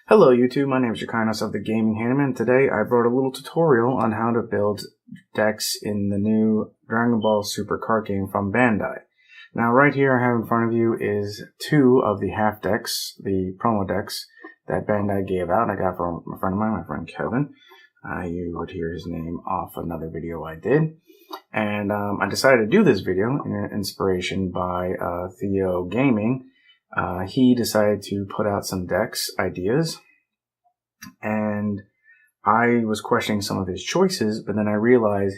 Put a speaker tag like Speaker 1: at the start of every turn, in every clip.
Speaker 1: Hello YouTube, my name is Thieo of the Gaming Handyman. Today I brought a little tutorial on how to build decks in the new Dragon Ball Super card game from Bandai. Now right here I have in front of you is two of the half decks, the promo decks that Bandai gave out. I got from a friend of mine, my friend Kevin. You would hear his name off another video I did. And I decided to do this video in inspiration by Thieo Gaming. He decided to put out some decks ideas, and I was questioning some of his choices, but then I realized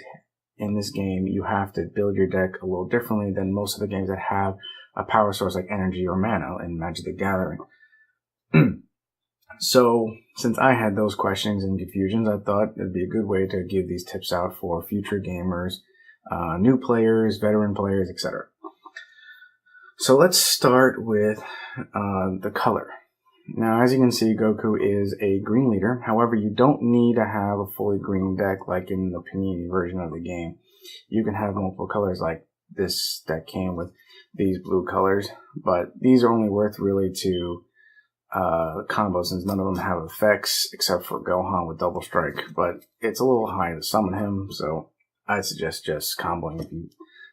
Speaker 1: in this game you have to build your deck a little differently than most of the games that have a power source like energy or mana in Magic the Gathering. So since I had those questions and confusions, I thought it'd be a good way to give these tips out for future gamers, new players, veteran players, etc. So let's start with the color. Now, as you can see, Goku is a green leader. However, you don't need to have a fully green deck like in the Panini version of the game. You can have multiple colors, like this deck came with these blue colors, but these are only worth really to combo since none of them have effects except for Gohan with double strike. But it's a little high to summon him, so I'd suggest just comboing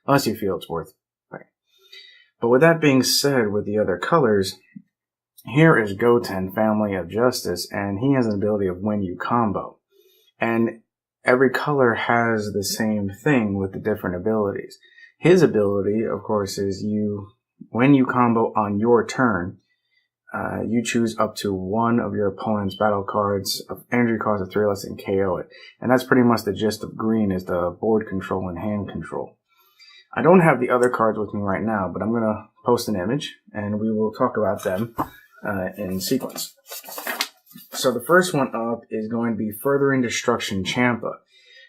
Speaker 1: unless you feel it's worth. But with that being said, with the other colors, here is Goten, Family of Justice, and he has an ability of when you combo. And every color has the same thing with the different abilities. His ability, of course, is when you combo on your turn, you choose up to one of your opponent's battle cards of energy cost of 3 or less and KO it. And that's pretty much the gist of green, is the board control and hand control. I don't have the other cards with me right now, but I'm going to post an image, and we will talk about them in sequence. So the first one up is going to be Furthering Destruction Champa.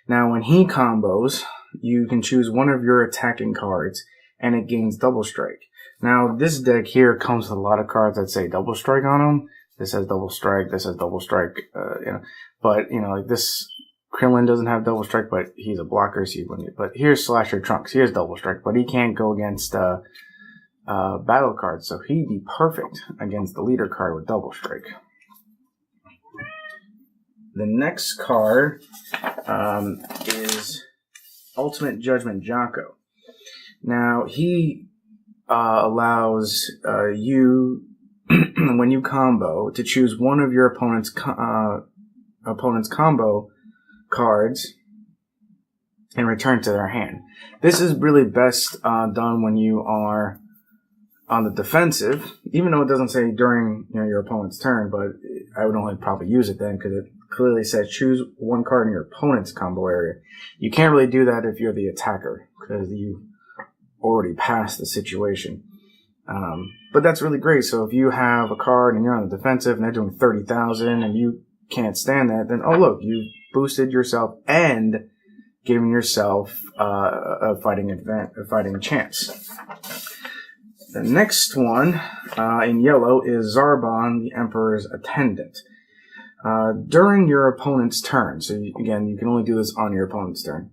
Speaker 1: Now, when he combos, you can choose one of your attacking cards, and it gains double strike. Now, this deck here comes with a lot of cards that say double strike on them. This says double strike, this says double strike, but, like this... Krillin doesn't have double strike, but he's a blocker, so you wouldn't. But here's Slasher Trunks. He has double strike, but he can't go against battle cards, so he'd be perfect against the leader card with double strike. The next card is Ultimate Judgment Jocko. Now, he allows you, when you combo, to choose one of your opponent's combo cards and return to their hand. This is really best done when you are on the defensive, even though it doesn't say during your opponent's turn, but I would only probably use it then because it clearly says choose one card in your opponent's combo area. You can't really do that if you're the attacker because you already passed the situation. But that's really great. So if you have a card and you're on the defensive and they're doing 30,000 and you can't stand that, then oh look, you boosted yourself and giving yourself a fighting chance. The next one in yellow is Zarbon, the Emperor's Attendant. During your opponent's turn, so again, you can only do this on your opponent's turn.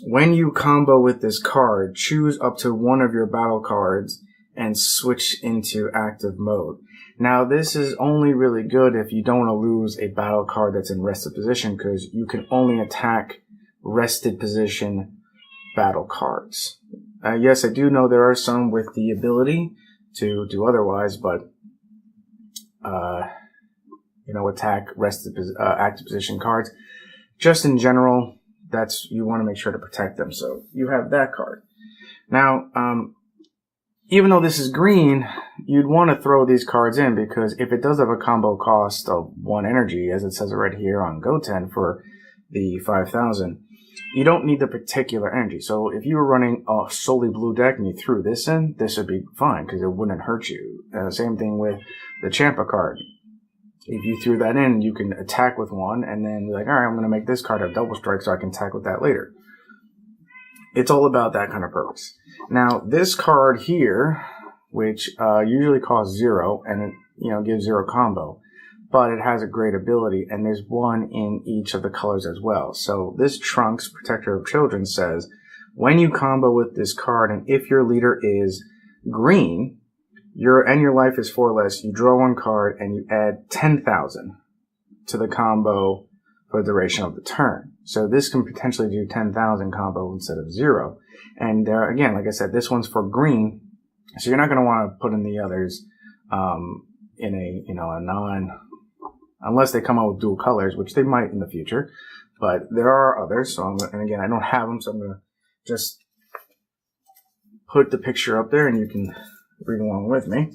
Speaker 1: When you combo with this card, choose up to one of your battle cards and switch into active mode. Now, this is only really good if you don't want to lose a battle card that's in rested position, because you can only attack rested position battle cards. Yes, I do know there are some with the ability to do otherwise, but attack rested active position cards. Just in general, you want to make sure to protect them. So you have that card. Now, even though this is green, you'd want to throw these cards in, because if it does have a combo cost of 1 energy, as it says right here on Goten for the 5,000, you don't need the particular energy. So if you were running a solely blue deck and you threw this in, this would be fine because it wouldn't hurt you. Same thing with the Champa card. If you threw that in, you can attack with 1 and then be like, all right, I'm going to make this card have double strike so I can attack with that later. It's all about that kind of purpose. Now, this card here, which usually costs 0 and it gives 0 combo, but it has a great ability, and there's one in each of the colors as well. So this Trunks, Protector of Children, says when you combo with this card, and if your leader is green, your life is 4 or less, you draw 1 card and you add 10,000 to the combo for the duration of the turn. So this can potentially do 10,000 combo instead of 0. And again, like I said, this one's for green, so you're not going to want to put in the others in a a non, unless they come out with dual colors, which they might in the future. But there are others. So and again, I don't have them, so I'm going to just put the picture up there, and you can read along with me.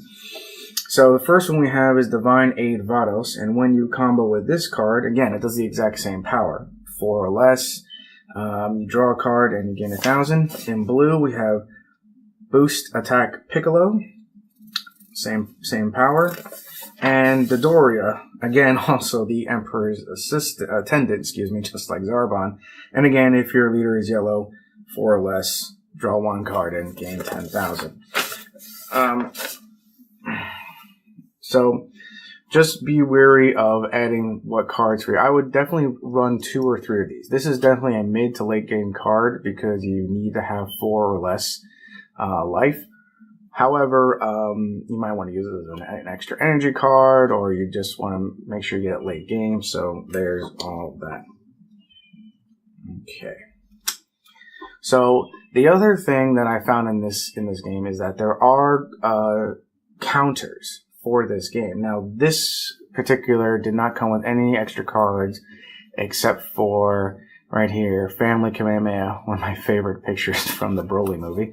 Speaker 1: So the first one we have is Divine Aid Vados, and when you combo with this card, again, it does the exact same power. 4 or less, you draw a card and you gain 1,000. In blue, we have Boost Attack Piccolo, same power. And Dodoria, again, also the Emperor's attendant, just like Zarbon. And again, if your leader is yellow, 4 or less, draw 1 card and gain 10,000. So just be wary of adding what cards for you. I would definitely run 2 or 3 of these. This is definitely a mid to late game card because you need to have 4 or less life. However, you might want to use it as an extra energy card, or you just want to make sure you get it late game. So there's all that. Okay. So the other thing that I found in this game is that there are counters for this game. Now, this particular did not come with any extra cards except for right here, Family Kamehameha, one of my favorite pictures from the Broly movie.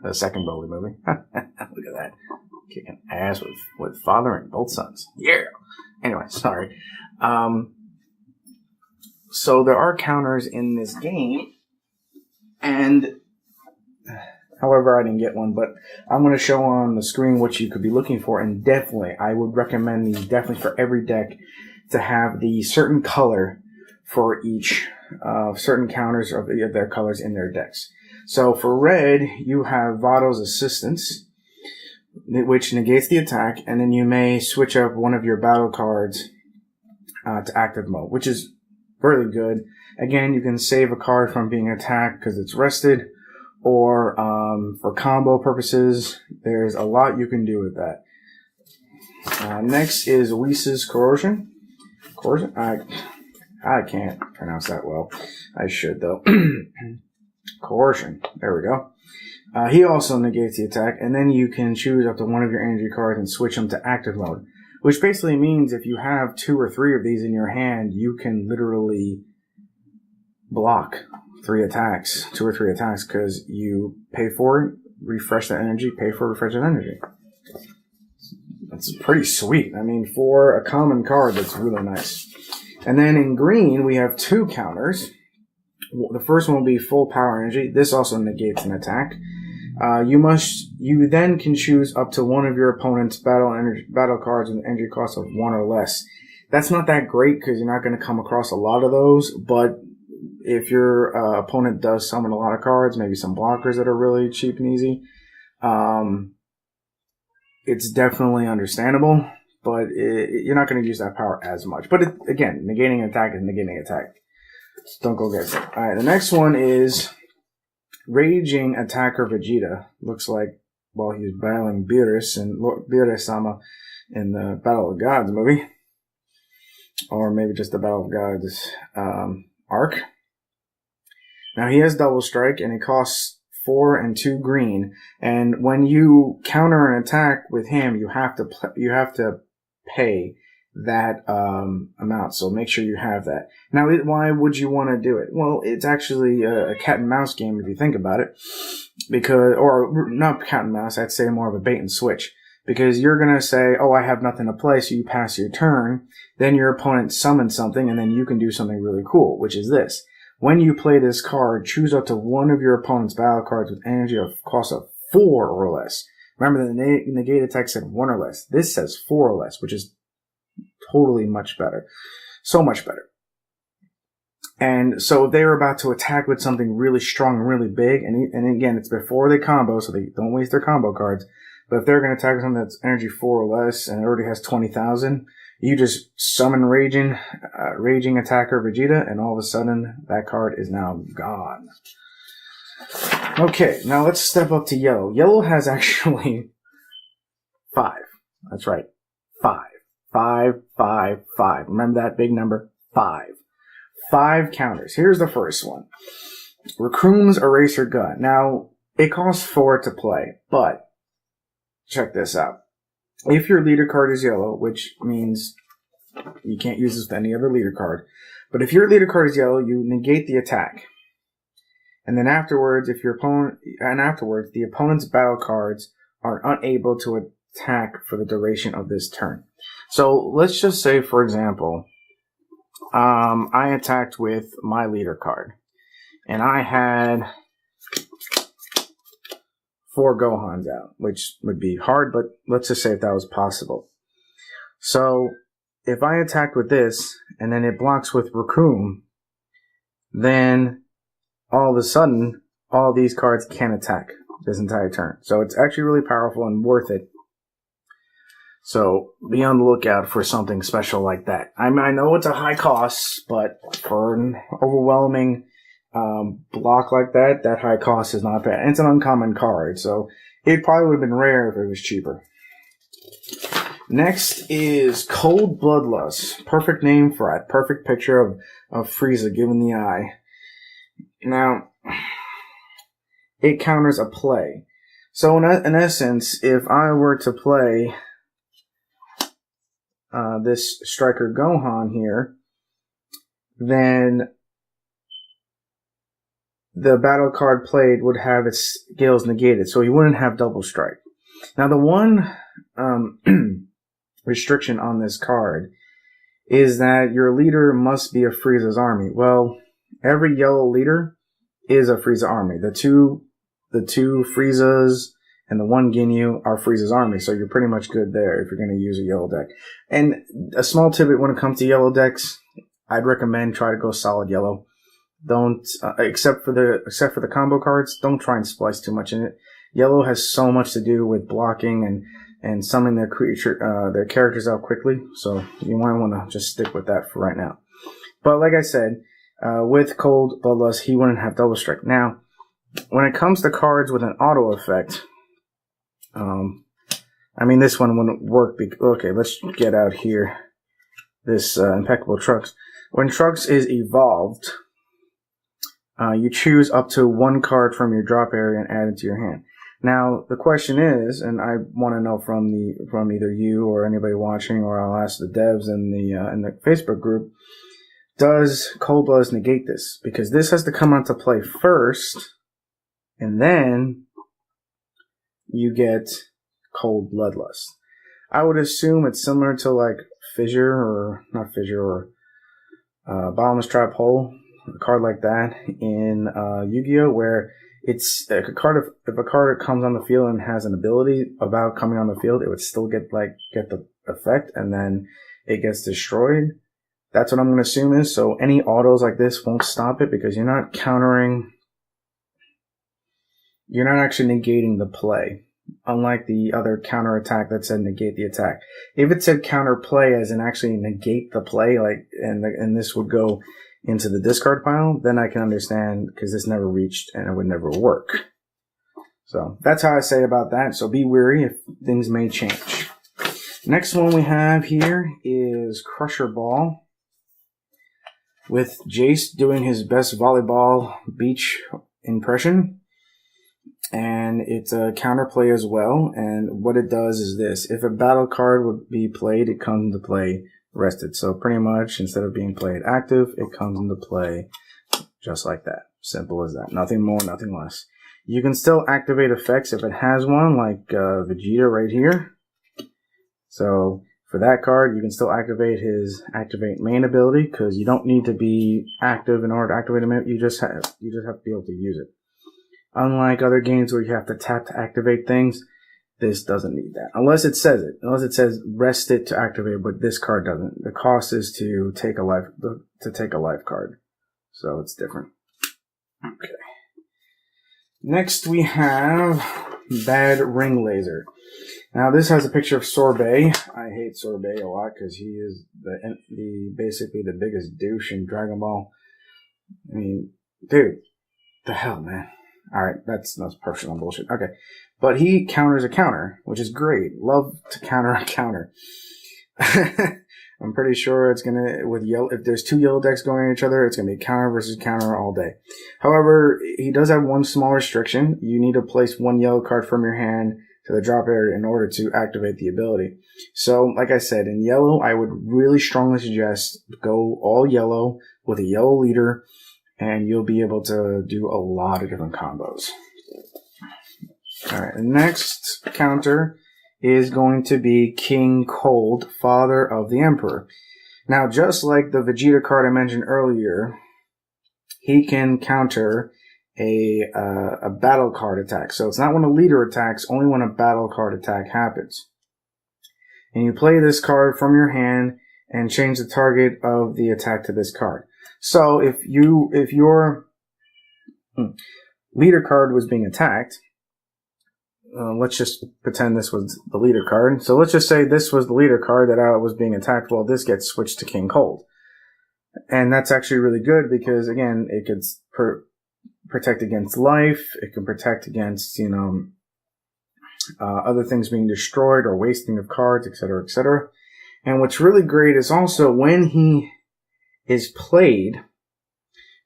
Speaker 1: The second Broly movie. Look at that. Kicking ass with father and both sons. Yeah! Anyway, sorry. So there are counters in this game, and however, I didn't get one, but I'm going to show on the screen what you could be looking for, and definitely, I would recommend these definitely for every deck to have the certain color for each, certain counters of their colors in their decks. So for red, you have Vado's Assistance, which negates the attack, and then you may switch up one of your battle cards to active mode, which is really good. Again, you can save a card from being attacked because it's rested, or for combo purposes, there's a lot you can do with that. Next is Whis' Coercion. I can't pronounce that well. I should, though. Coercion. There we go. He also negates the attack, and then you can choose up to one of your energy cards and switch them to active mode, which basically means if you have 2 or 3 of these in your hand, you can literally block 2 or 3 attacks, because you pay for it, refresh that energy, pay for refresh that energy. That's pretty sweet. I mean, for a common card, that's really nice. And then in green, we have 2 counters. The first one will be full power energy. This also negates an attack. You then can choose up to one of your opponent's battle cards with an energy cost of 1 or less. That's not that great because you're not going to come across a lot of those, but if your opponent does summon a lot of cards, maybe some blockers that are really cheap and easy, it's definitely understandable, but you're not going to use that power as much. But again, negating attack is negating attack. Don't go get it. Alright, the next one is Raging Attacker Vegeta. Looks like, well, he's battling Beerus and Beerus-sama in the Battle of the Gods movie. Or maybe just the Battle of the Gods arc. Now, he has Double Strike, and it costs 4 and 2 green. And when you counter an attack with him, you have to pay that amount. So make sure you have that. Now, why would you want to do it? Well, it's actually a cat and mouse game if you think about it. Or not cat and mouse, I'd say more of a bait and switch. Because you're going to say, oh, I have nothing to play, so you pass your turn. Then your opponent summons something, and then you can do something really cool, which is this. When you play this card, choose up to one of your opponent's battle cards with energy of cost of 4 or less. Remember, the negate attack said 1 or less. This says 4 or less, which is totally much better. So much better. And so they were about to attack with something really strong and really big, and again, it's before they combo, so they don't waste their combo cards. But if they're going to attack with something that's energy 4 or less, and it already has 20,000, you just summon Raging Attacker Vegeta, and all of a sudden, that card is now gone. Okay, now let's step up to yellow. Yellow has actually 5. That's right. 5. 5, 5, 5. Remember that big number? 5. 5 counters. Here's the first one. Raccoon's Eraser Gun. Now, it costs 4 to play, but check this out. If your leader card is yellow, which means you can't use this with any other leader card, but if your leader card is yellow, you negate the attack. And then afterwards, the opponent's battle cards are unable to attack for the duration of this turn. So let's just say, for example, I attacked with my leader card, and I had 4 Gohans out, which would be hard, but let's just say if that was possible. So if I attacked with this, and then it blocks with Raccoon, then all of a sudden, all these cards can attack this entire turn. So it's actually really powerful and worth it. So be on the lookout for something special like that. I know it's a high cost, but for an overwhelming block like that, that high cost is not bad. And it's an uncommon card, so it probably would have been rare if it was cheaper. Next is Cold Bloodlust. Perfect name for it. Perfect picture of Frieza giving the eye. Now, it counters a play. So in essence, if I were to play this Striker Gohan here, then the battle card played would have its skills negated, so he wouldn't have double strike. Now, the one restriction on this card is that your leader must be a Frieza's army. Well, every yellow leader is a Frieza army. The two Friezas and the 1 Ginyu are Frieza's army, so you're pretty much good there if you're going to use a yellow deck. And a small tidbit when it comes to yellow decks, I'd recommend try to go solid yellow. Don't except for the combo cards, don't try and splice too much in it. Yellow has so much to do with blocking and summoning their characters out quickly, so you might want to just stick with that for right now. But like I said, with Cold Bloodlust, he wouldn't have double strike. Now, when it comes to cards with an auto effect, this one wouldn't work. Okay, let's get out here this Impeccable Trunks. When Trunks is evolved, you choose up to 1 card from your drop area and add it to your hand. Now, the question is, and I want to know from either you or anybody watching, or I'll ask the devs in the Facebook group, does Cold Bloodlust negate this? Because this has to come onto play first, and then you get Cold Bloodlust. I would assume it's similar to like Bottomless Trap Hole, a card like that in Yu-Gi-Oh, where it's if a card comes on the field and has an ability about coming on the field, it would still get the effect, and then it gets destroyed. That's what I'm going to assume is. So any autos like this won't stop it, because you're not actually negating the play. Unlike the other counter attack that said negate the attack. If it said counter play as in actually negate the play, and this would go into the discard pile, then I can understand, because this never reached and it would never work. So that's how I say about that. So be wary if things may change. Next one we have here is Crusher Ball, with Jace doing his best volleyball beach impression. And it's a counterplay as well. And what it does is this. If a battle card would be played, it comes into play rested. So pretty much, instead of being played active, it comes into play just like that. Simple as that. Nothing more, nothing less. You can still activate effects if it has one, like Vegeta right here. So for that card, you can still activate his activate main ability, because you don't need to be active in order to activate him. You just have to be able to use it. Unlike other games where you have to tap to activate things, this doesn't need that. Unless it says it. Unless it says rest it to activate it, but this card doesn't. The cost is to take a life card. So it's different. Okay. Next we have Bad Ring Laser. Now this has a picture of Sorbet. I hate Sorbet a lot because he is basically the biggest douche in Dragon Ball. I mean, dude, the hell, man. Alright, that's personal bullshit. Okay. But he counters a counter, which is great. Love to counter a counter. I'm pretty sure it's gonna, with yellow, if there's two yellow decks going at each other, it's gonna be counter versus counter all day. However, he does have one small restriction. You need to place one yellow card from your hand to the drop area in order to activate the ability. So, like I said, in yellow, I would really strongly suggest go all yellow with a yellow leader, and you'll be able to do a lot of different combos. Alright, the next counter is going to be King Cold, Father of the Emperor. Now, just like the Vegeta card I mentioned earlier, he can counter a battle card attack. So it's not when a leader attacks, only when a battle card attack happens. And you play this card from your hand and change the target of the attack to this card. So if your leader card was being attacked, let's just pretend this was the leader card. So let's just say this was the leader card that was being attacked. Well, this gets switched to King Cold. And that's actually really good because, again, it could protect against life. It can protect against, other things being destroyed or wasting of cards, etc., etc. And what's really great is also when he is played,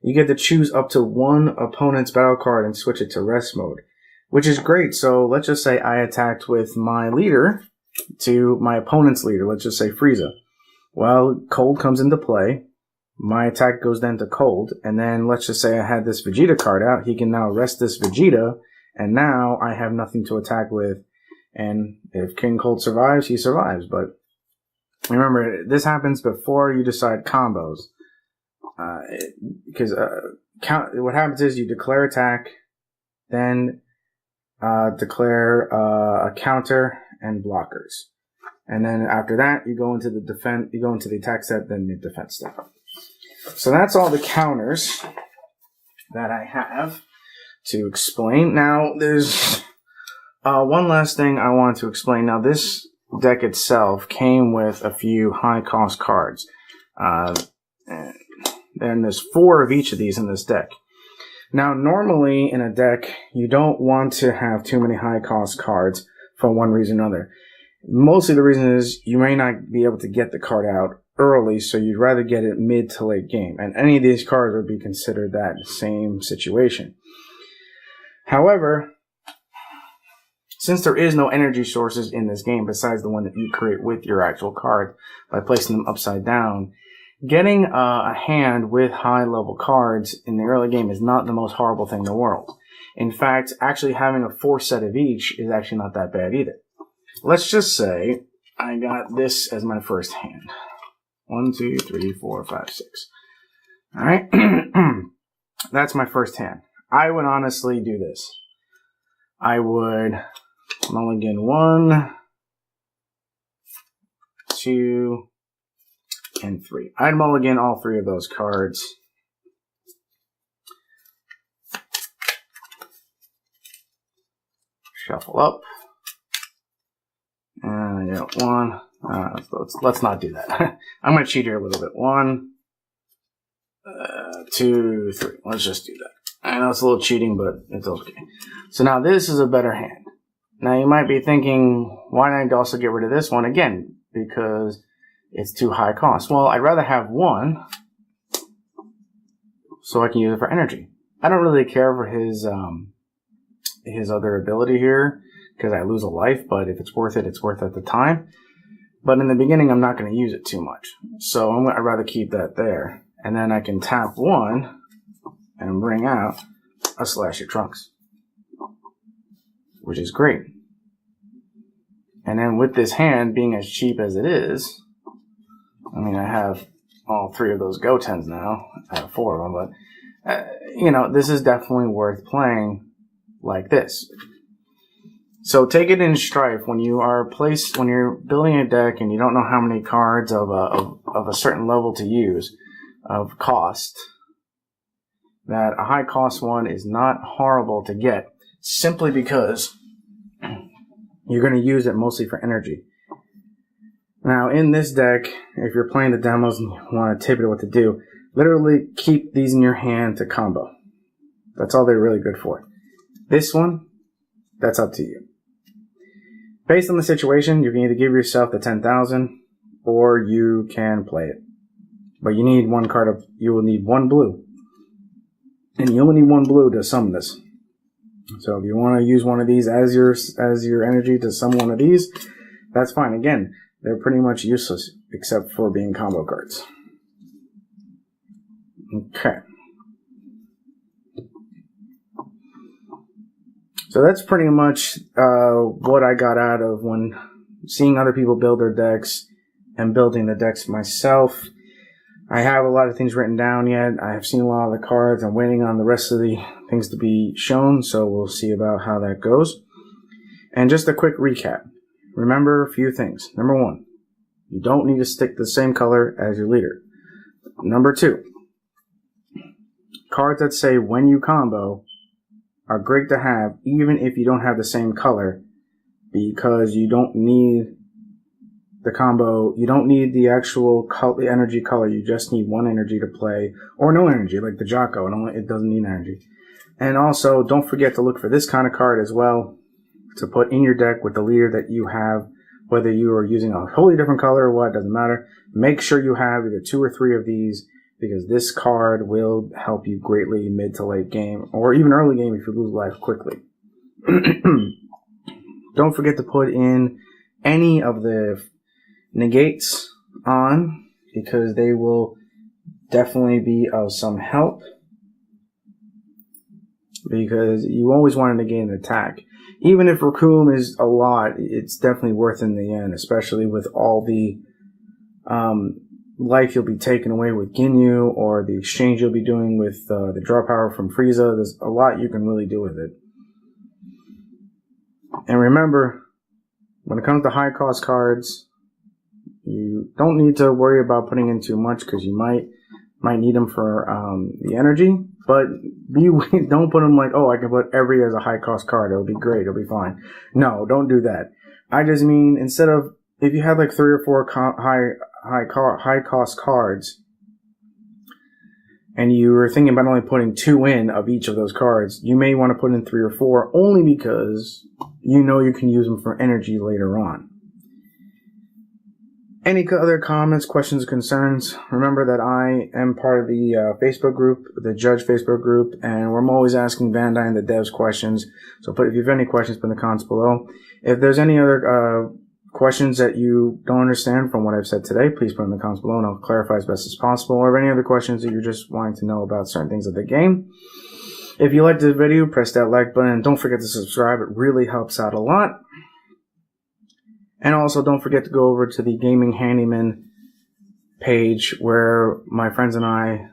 Speaker 1: you get to choose up to one opponent's battle card and switch it to rest mode, which is great. So let's just say I attacked with my leader to my opponent's leader. Let's just say Frieza. Well, Cold comes into play. My attack goes then to Cold. And then let's just say I had this Vegeta card out. He can now rest this Vegeta. And now I have nothing to attack with. And if King Cold survives, he survives. But remember, this happens before you decide combos. Because what happens is you declare attack, then declare a counter and blockers, and then after that you go into the defense. You go into the attack step, then the defense step. So that's all the counters that I have to explain. Now there's one last thing I want to explain. Now this deck itself came with a few high cost cards, and there's 4 of each of these in this deck. Now, normally in a deck, you don't want to have too many high-cost cards for one reason or another. Mostly the reason is you may not be able to get the card out early, so you'd rather get it mid to late game. And any of these cards would be considered that same situation. However, since there is no energy sources in this game besides the one that you create with your actual card by placing them upside down, getting a hand with high-level cards in the early game is not the most horrible thing in the world. In fact, actually having a 4 set of each is actually not that bad either. Let's just say I got this as my first hand. 1, 2, 3, 4, 5, 6. Alright? That's my first hand. I would honestly do this. I would mulligan 1, 2, and 3. I'd mulligan all 3 of those cards. Shuffle up. And I got 1. Let's not do that. I'm going to cheat here a little bit. 1, 2, 3. Let's just do that. I know it's a little cheating, but it's okay. So now this is a better hand. Now you might be thinking, why don't I also get rid of this one? Again, because it's too high cost. Well, I'd rather have 1 so I can use it for energy. I don't really care for his other ability here because I lose a life, but if it's worth it, it's worth it at the time. But in the beginning, I'm not going to use it too much. So I'd rather keep that there. And then I can tap 1 and bring out a Slash Your Trunks, which is great. And then with this hand being as cheap as it is, I mean, I have all 3 of those Gotens now. I have 4 of them, but, this is definitely worth playing like this. So take it in strife when you're building a deck and you don't know how many cards of a certain level to use of cost, that a high cost one is not horrible to get simply because you're going to use it mostly for energy. Now in this deck, if you're playing the demos and you want to tip it what to do, literally keep these in your hand to combo. That's all they're really good for. This one, that's up to you. Based on the situation, you can either give yourself the 10,000 or you can play it. But you need one card of, you will need one blue. And you only need one blue to summon this. So if you want to use one of these as your energy to summon one of these, that's fine. Again, they're pretty much useless except for being combo cards. Okay. So that's pretty much what I got out of when seeing other people build their decks and building the decks myself. I have a lot of things written down yet. I have seen a lot of the cards. I'm waiting on the rest of the things to be shown, so we'll see about how that goes. And just a quick recap. Remember a few things. Number 1, you don't need to stick the same color as your leader. Number 2, cards that say when you combo are great to have even if you don't have the same color, because you don't need the combo, you don't need the actual the energy color, you just need one energy to play, or no energy, like the Jocko, it doesn't need energy. And also, don't forget to look for this kind of card as well, to put in your deck with the leader that you have, whether you are using a wholly different color or what, doesn't matter. Make sure you have either 2 or 3 of these, because this card will help you greatly mid to late game, or even early game if you lose life quickly. Don't forget to put in any of the negates on, because they will definitely be of some help, because you always want to negate an attack. Even if Raccoon is a lot, it's definitely worth in the end, especially with all the life you'll be taking away with Ginyu, or the exchange you'll be doing with the draw power from Frieza. There's a lot you can really do with it. And remember, when it comes to high cost cards, you don't need to worry about putting in too much, because you might need them for the energy. But don't put them like, oh, I can put every as a high cost card. It'll be great. It'll be fine. No, don't do that. I just mean, instead of, if you have like 3 or 4 high cost cards, and you were thinking about only putting 2 in of each of those cards, you may want to put in 3 or 4 only because you know you can use them for energy later on. Any other comments, questions, concerns? Remember that I am part of the Facebook group, the Judge Facebook group, and I'm always asking Bandai and the devs questions. So if you have any questions, put in the comments below. If there's any other questions that you don't understand from what I've said today, please put in the comments below and I'll clarify as best as possible. Or any other questions that you're just wanting to know about certain things of the game. If you liked the video, press that like button and don't forget to subscribe. It really helps out a lot. And also, don't forget to go over to the Gaming Handyman page, where my friends and I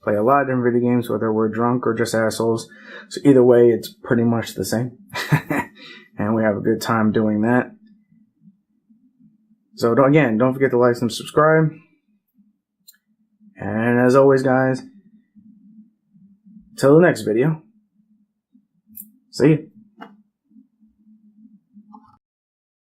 Speaker 1: play a lot of different video games, whether we're drunk or just assholes. So either way, it's pretty much the same. And we have a good time doing that. So again, don't forget to like and subscribe. And as always, guys, till the next video, see you.